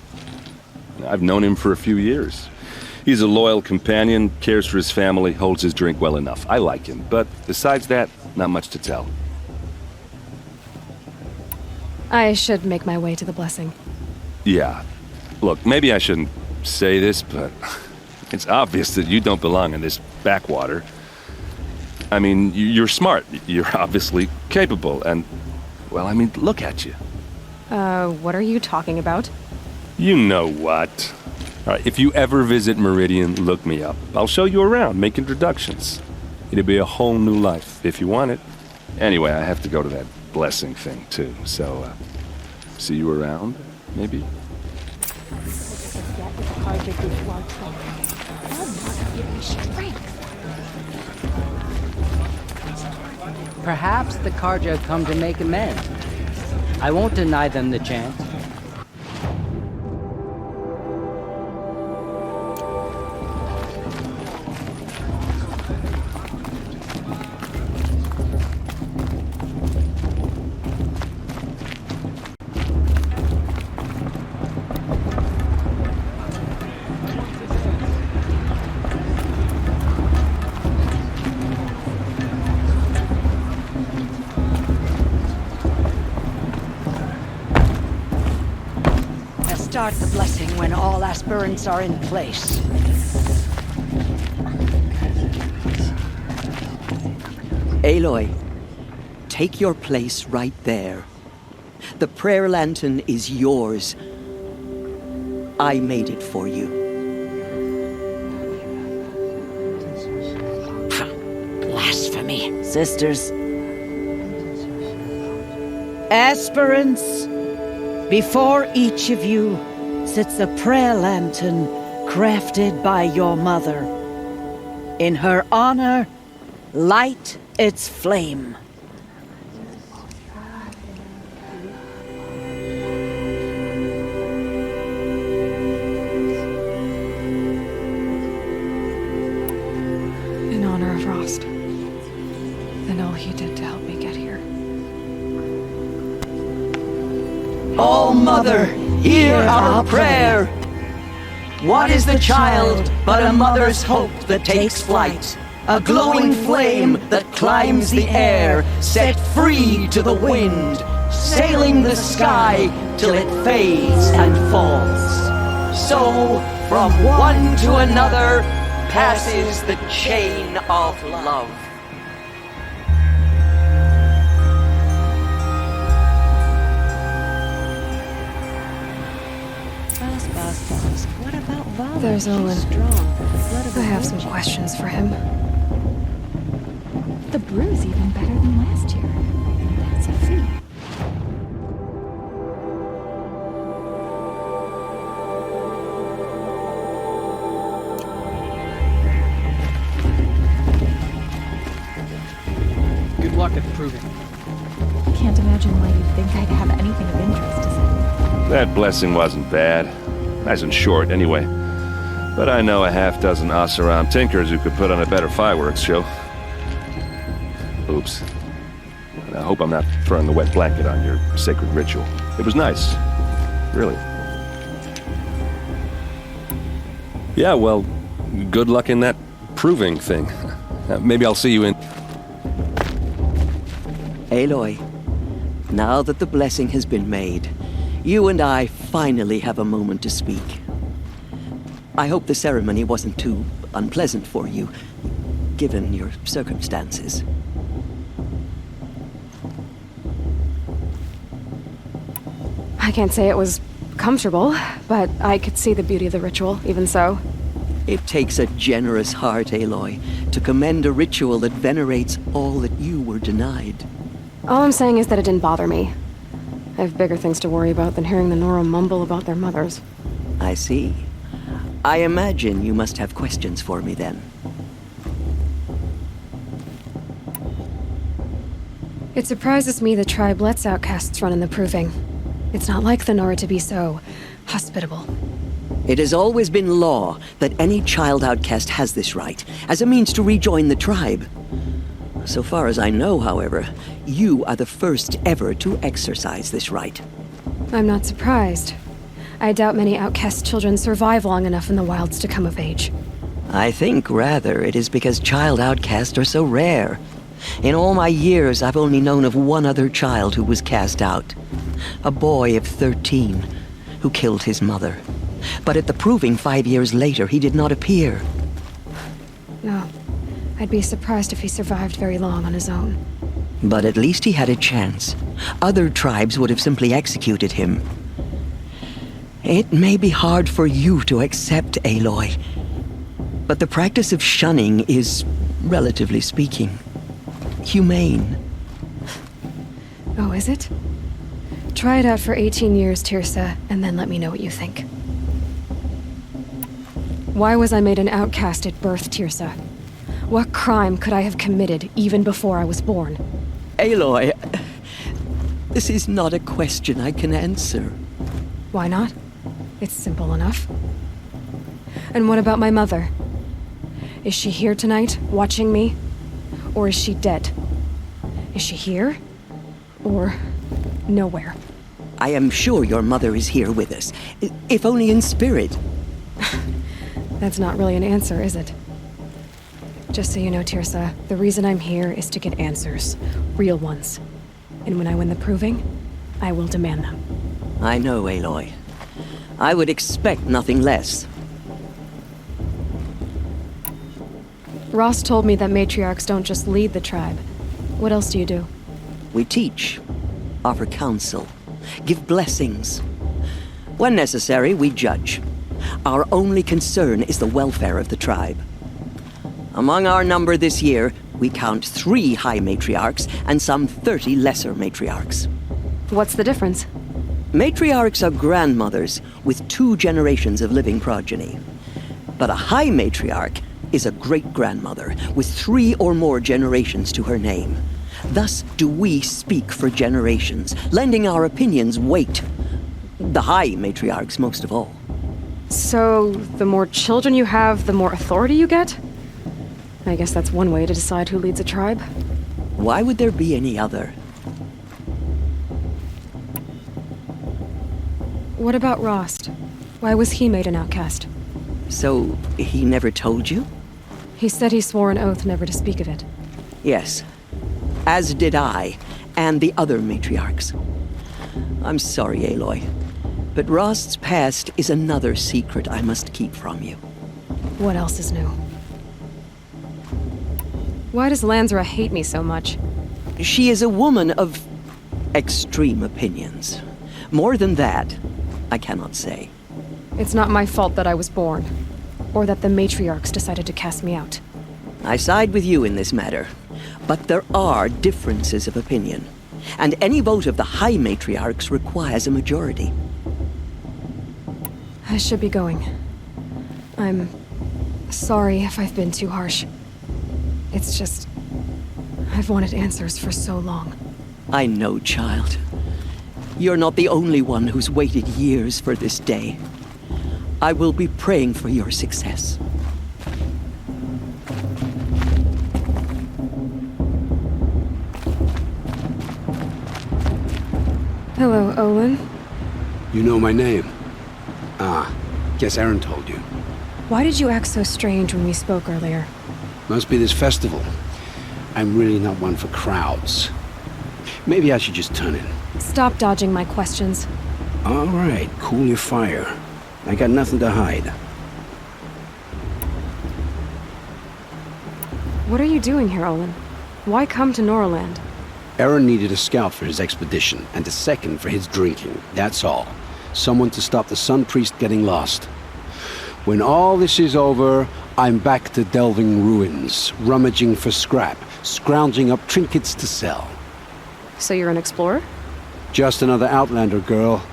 I've known him for a few years. He's a loyal companion, cares for his family, holds his drink well enough. I like him, but besides that, not much to tell. I should make my way to the blessing. Yeah. Look, maybe I shouldn't say this, but it's obvious that you don't belong in this backwater. I mean, you're smart. You're obviously capable, and, well, I mean, look at you. What are you talking about? You know what. All right, if you ever visit Meridian, look me up. I'll show you around, make introductions. It'll be a whole new life, if you want it. Anyway, I have to go to that blessing thing, too, so, see you around, maybe? Perhaps the Carja come to make amends. I won't deny them the chance. Start the blessing when all aspirants are in place. Aloy, take your place right there. The prayer lantern is yours. I made it for you. Blasphemy. Sisters. Aspirants, before each of you sits a prayer lantern crafted by your mother. In her honor, light its flame. than all he did to help me get here. All Mother, hear our prayer. What is the child but a mother's hope that takes flight? A glowing flame that climbs the air, set free to the wind, sailing the sky till it fades and falls. So, from one to another, passes the chain of love. What about Vala? There's Owen. Strong. The blood of the I have some virgin. questions for him. The brew's even better than last year. That's a feat. Good luck at proving. Can't imagine why you'd think I'd have anything of interest to say. That blessing wasn't bad. Nice and short, anyway. But I know a half-dozen Oseram tinkers who could put on a better fireworks show. Oops. I hope I'm not throwing the wet blanket on your sacred ritual. It was nice. Really. Yeah, well, good luck in that proving thing. Maybe I'll see you in... Aloy, now that the blessing has been made, you and I finally have a moment to speak. I hope the ceremony wasn't too unpleasant for you, given your circumstances. I can't say it was comfortable, but I could see the beauty of the ritual, even so. It takes a generous heart, Aloy, to commend a ritual that venerates all that you were denied. All I'm saying is that it didn't bother me. I have bigger things to worry about than hearing the Nora mumble about their mothers. I see. I imagine you must have questions for me then. It surprises me the tribe lets outcasts run in the proving. It's not like the Nora to be so hospitable. It has always been law that any child outcast has this right, as a means to rejoin the tribe. So far as I know, however, you are the first ever to exercise this right. I'm not surprised. I doubt many outcast children survive long enough in the wilds to come of age. I think, rather, it is because child outcasts are so rare. In all my years, I've only known of one other child who was cast out. A boy of 13, who killed his mother. But at the proving 5 years later, he did not appear. No. I'd be surprised if he survived very long on his own. But at least he had a chance. Other tribes would have simply executed him. It may be hard for you to accept, Aloy, but the practice of shunning is, relatively speaking, humane. Oh, is it? Try it out for 18 years, Tirsa, and then let me know what you think. Why was I made an outcast at birth, Tirsa? What crime could I have committed even before I was born? Aloy, this is not a question I can answer. Why not? It's simple enough. And what about my mother? Is she here tonight, watching me? Or is she dead? Is she here? Or nowhere? I am sure your mother is here with us, if only in spirit. That's not really an answer, is it? Just so you know, Tirsa, the reason I'm here is to get answers. Real ones. And when I win the proving, I will demand them. I know, Aloy. I would expect nothing less. Ross told me that matriarchs don't just lead the tribe. What else do you do? We teach, offer counsel, give blessings. When necessary, we judge. Our only concern is the welfare of the tribe. Among our number this year, we count 3 high matriarchs and some 30 lesser matriarchs. What's the difference? Matriarchs are grandmothers with 2 generations of living progeny. But a high matriarch is a great-grandmother with 3 or more generations to her name. Thus do we speak for generations, lending our opinions weight. The high matriarchs most of all. So, the more children you have, the more authority you get? I guess that's one way to decide who leads a tribe. Why would there be any other? What about Rost? Why was he made an outcast? So, he never told you? He said he swore an oath never to speak of it. Yes. As did I, and the other matriarchs. I'm sorry, Aloy, but Rost's past is another secret I must keep from you. What else is new? Why does Lansra hate me so much? She is a woman of extreme opinions. More than that, I cannot say. It's not my fault that I was born, or that the matriarchs decided to cast me out. I side with you in this matter, but there are differences of opinion, and any vote of the High Matriarchs requires a majority. I should be going. I'm sorry if I've been too harsh. It's just, I've wanted answers for so long. I know, child. You're not the only one who's waited years for this day. I will be praying for your success. Hello, Olin. You know my name? Ah, guess Aaron told you. Why did you act so strange when we spoke earlier? Must be this festival. I'm really not one for crowds. Maybe I should just turn in. Stop dodging my questions. All right, cool your fire. I got nothing to hide. What are you doing here, Olin? Why come to Noraland? Aaron needed a scout for his expedition, and a second for his drinking. That's all. Someone to stop the Sun Priest getting lost. When all this is over, I'm back to delving ruins, rummaging for scrap, scrounging up trinkets to sell. So you're an explorer? Just another Outlander, girl.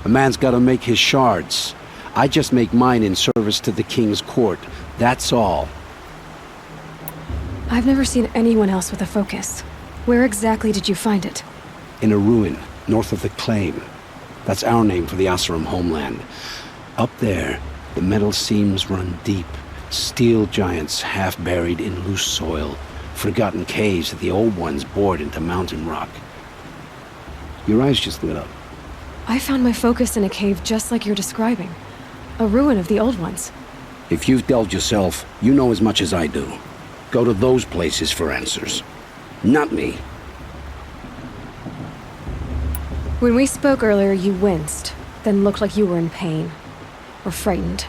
A man's gotta make his shards. I just make mine in service to the King's court. That's all. I've never seen anyone else with a focus. Where exactly did you find it? In a ruin, north of the Claim. That's our name for the Oseram homeland. Up there, the metal seams run deep. Steel giants half buried in loose soil. Forgotten caves that the old ones bored into mountain rock. Your eyes just lit up. I found my focus in a cave just like you're describing. A ruin of the old ones. If you've delved yourself, you know as much as I do. Go to those places for answers. Not me. When we spoke earlier, you winced, then looked like you were in pain. Or frightened.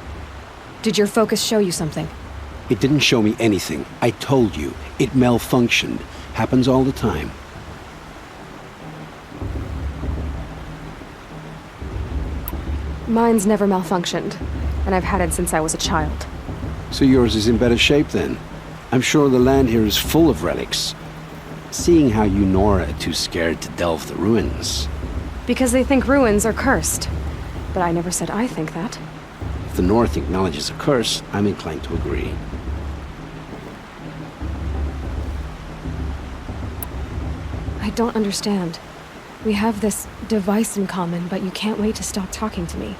Did your focus show you something? It didn't show me anything. I told you. It malfunctioned. Happens all the time. Mine's never malfunctioned, and I've had it since I was a child. So yours is in better shape then. I'm sure the land here is full of relics. Seeing how you Nora are too scared to delve the ruins. Because they think ruins are cursed. But I never said I think that. If the North acknowledges a curse, I'm inclined to agree. I don't understand. We have this device in common, but you can't wait to stop talking to me.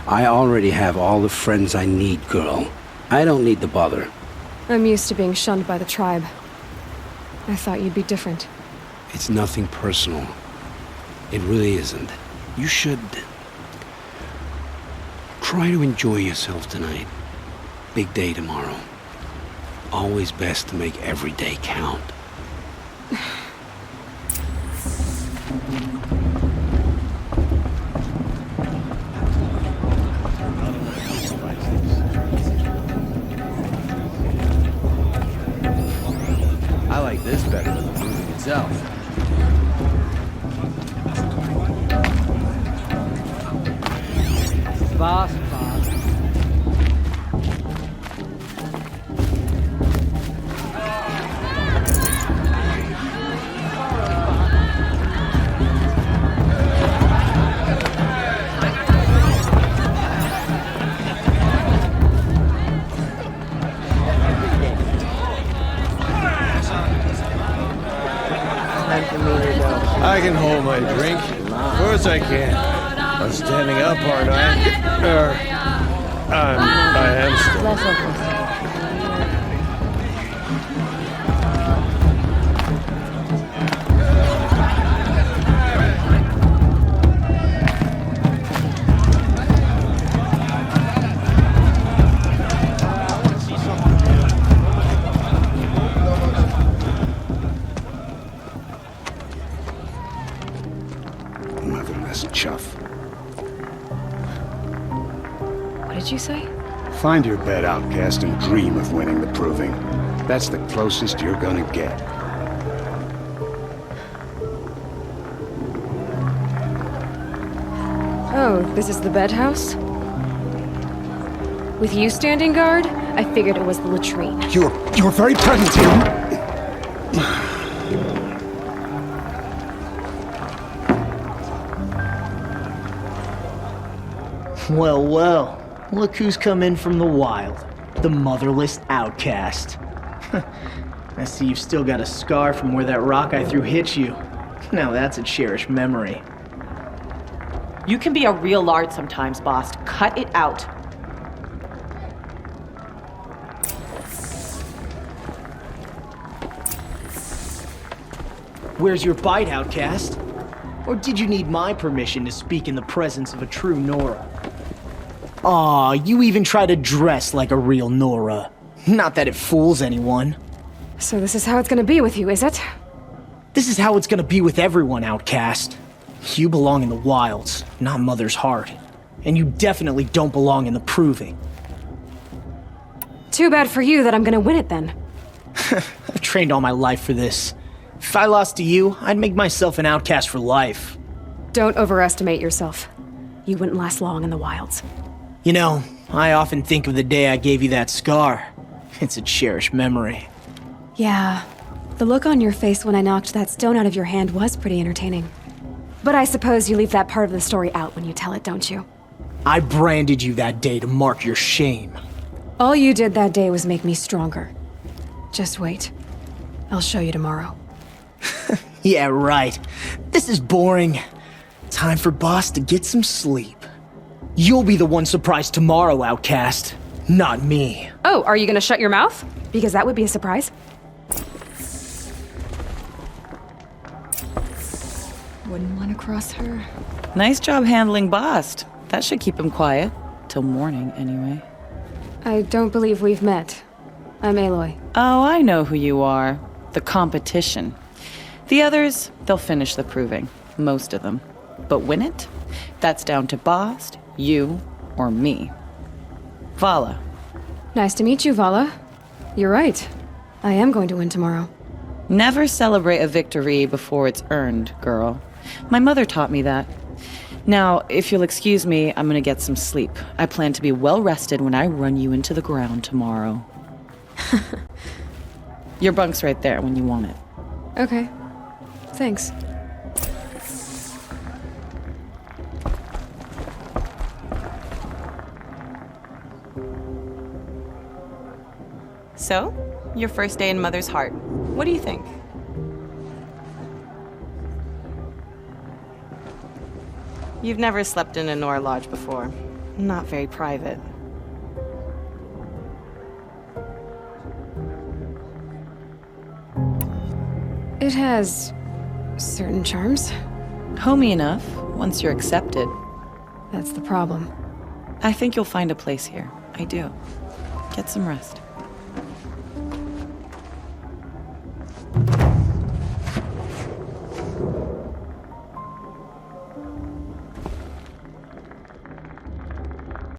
I already have all the friends I need, girl. I don't need the bother. I'm used to being shunned by the tribe. I thought you'd be different. It's nothing personal. It really isn't. You should try to enjoy yourself tonight. Big day tomorrow. Always best to make every day count. I like this better than the movie itself. Boss. I can hold my drink. Of course I can. I'm standing up, aren't I? I am still. you say? Find your bed, outcast, and dream of winning the proving. That's the closest you're gonna get. Oh, this is the bed house? With you standing guard, I figured it was the latrine. You're very present here. Well, well. Look who's come in from the wild. The motherless outcast. I see you've still got a scar from where that rock I threw hit you. Now that's a cherished memory. You can be a real lard sometimes, boss. Cut it out. Where's your bite, outcast? Or did you need my permission to speak in the presence of a true Nora? Aw, you even try to dress like a real Nora. Not that it fools anyone. So this is how it's gonna be with you, is it? This is how it's gonna be with everyone, outcast. You belong in the wilds, not Mother's Heart. And you definitely don't belong in the proving. Too bad for you that I'm gonna win it then. I've trained all my life for this. If I lost to you, I'd make myself an outcast for life. Don't overestimate yourself. You wouldn't last long in the wilds. You know, I often think of the day I gave you that scar. It's a cherished memory. Yeah, the look on your face when I knocked that stone out of your hand was pretty entertaining. But I suppose you leave that part of the story out when you tell it, don't you? I branded you that day to mark your shame. All you did that day was make me stronger. Just wait. I'll show you tomorrow. Yeah, right. This is boring. Time for Boss to get some sleep. You'll be the one surprised tomorrow, outcast. Not me. Oh, are you gonna shut your mouth? Because that would be a surprise. Wouldn't want to cross her. Nice job handling Bast. That should keep him quiet. Till morning, anyway. I don't believe we've met. I'm Aloy. Oh, I know who you are. The competition. The others, they'll finish the proving. Most of them. But win it? That's down to Bast, you, or me. Vala. Nice to meet you, Vala. You're right. I am going to win tomorrow. Never celebrate a victory before it's earned, girl. My mother taught me that. Now, if you'll excuse me, I'm gonna get some sleep. I plan to be well rested when I run you into the ground tomorrow. Your bunk's right there when you want it. Okay. Thanks. So, your first day in Mother's Heart. What do you think? You've never slept in a Nora Lodge before. Not very private. It has certain charms. Homey enough, once you're accepted. That's the problem. I think you'll find a place here. I do. Get some rest.